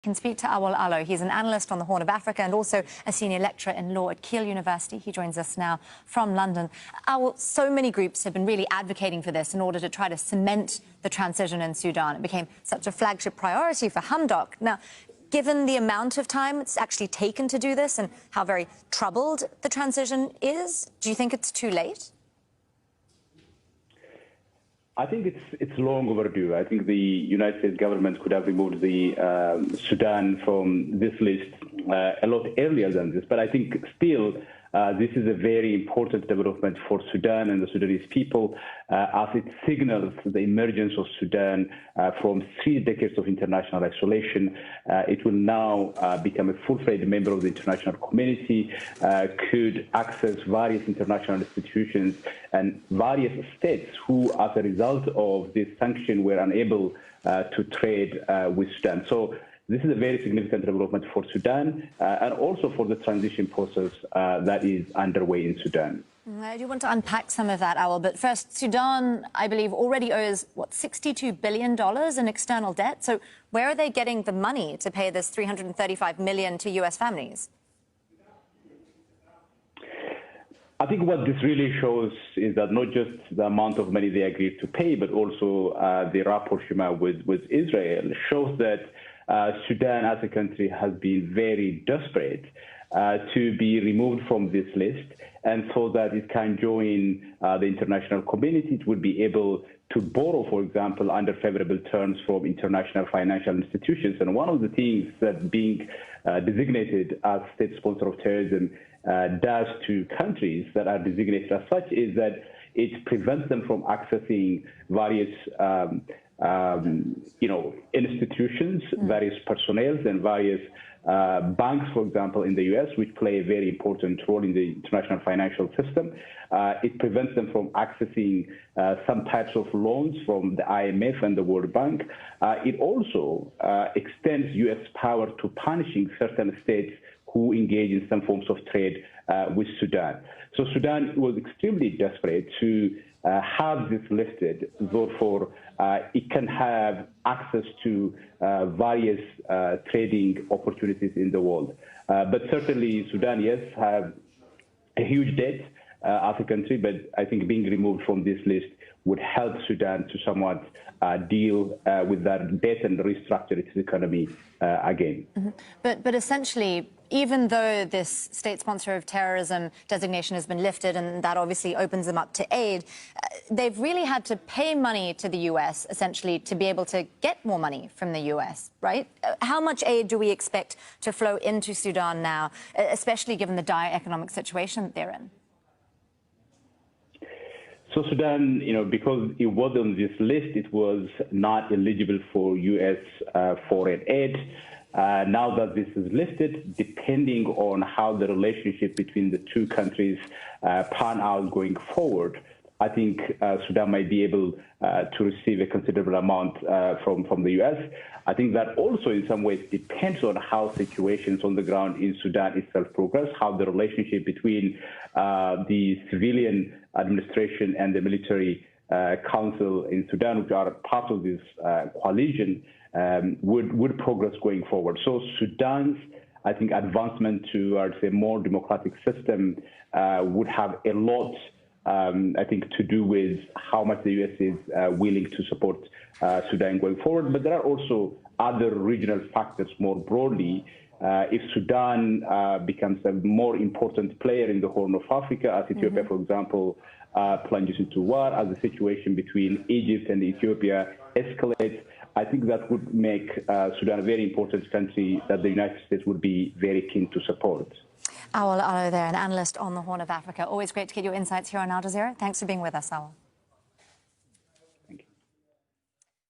Can speak to Awal Allo. He's an analyst on the Horn of Africa and also a senior lecturer in law at Keele University. He joins us now from London. Awal, so many groups have been really advocating for this in order to try to cement the transition in Sudan. It became such a flagship priority for Hamdok. Now, given the amount of time it's actually taken to do this and how very troubled the transition is, do you think it's too late? I think it's long overdue. I think the United States government could have removed the Sudan from this list a lot earlier than this. But I think still this is a very important development for Sudan and the Sudanese people as it signals the emergence of Sudan from 3 decades of international isolation. It will now become a full-fledged member of the international community, could access various international institutions and various states who, as a result of this sanction, were unable to trade with Sudan. So this is a very significant development for Sudan and also for the transition process that is underway in Sudan. I do want to unpack some of that, Awal, but first, Sudan, I believe, already owes, what, $62 billion in external debt? So where are they getting the money to pay this $335 million to U.S. families? I think what this really shows is that not just the amount of money they agreed to pay, but also the rapprochement with Israel shows that Sudan as a country has been very desperate to be removed from this list, and so that it can join the international community. It would be able to borrow, for example, under favorable terms from international financial institutions. And one of the things that being designated as state sponsor of terrorism does to countries that are designated as such is that it prevents them from accessing various institutions, various personnel, and various banks, for example, in the U.S., which play a very important role in the international financial system. It prevents them from accessing some types of loans from the IMF and the World Bank. It also extends U.S. power to punishing certain states who engage in some forms of trade with Sudan. So Sudan was extremely desperate to have this lifted, therefore it can have access to various trading opportunities in the world. But certainly Sudan, yes, have a huge debt as a country, but I think being removed from this list would help Sudan to somewhat deal with that debt and restructure its economy again. Mm-hmm. But essentially, even though this state sponsor of terrorism designation has been lifted, and that obviously opens them up to aid, they've really had to pay money to the U.S., essentially, to be able to get more money from the U.S., right? How much aid do we expect to flow into Sudan now, especially given the dire economic situation that they're in? So Sudan, because it was on this list, it was not eligible for U.S. foreign aid. Now that this is lifted, depending on how the relationship between the two countries pan out going forward, I think Sudan might be able to receive a considerable amount from the U.S. I think that also in some ways depends on how situations on the ground in Sudan itself progress, how the relationship between the civilian administration and the military council in Sudan, which are part of this coalition, would progress going forward. So Sudan's, I think, advancement towards a more democratic system would have a lot, I think, to do with how much the U.S. is willing to support Sudan going forward. But there are also other regional factors more broadly. If Sudan becomes a more important player in the Horn of Africa, as Ethiopia, for example, plunges into war, as the situation between Egypt and Ethiopia escalates, I think that would make Sudan a very important country that the United States would be very keen to support. Awal Allo there, an analyst on the Horn of Africa. Always great to get your insights here on Al Jazeera. Thanks for being with us, Awal.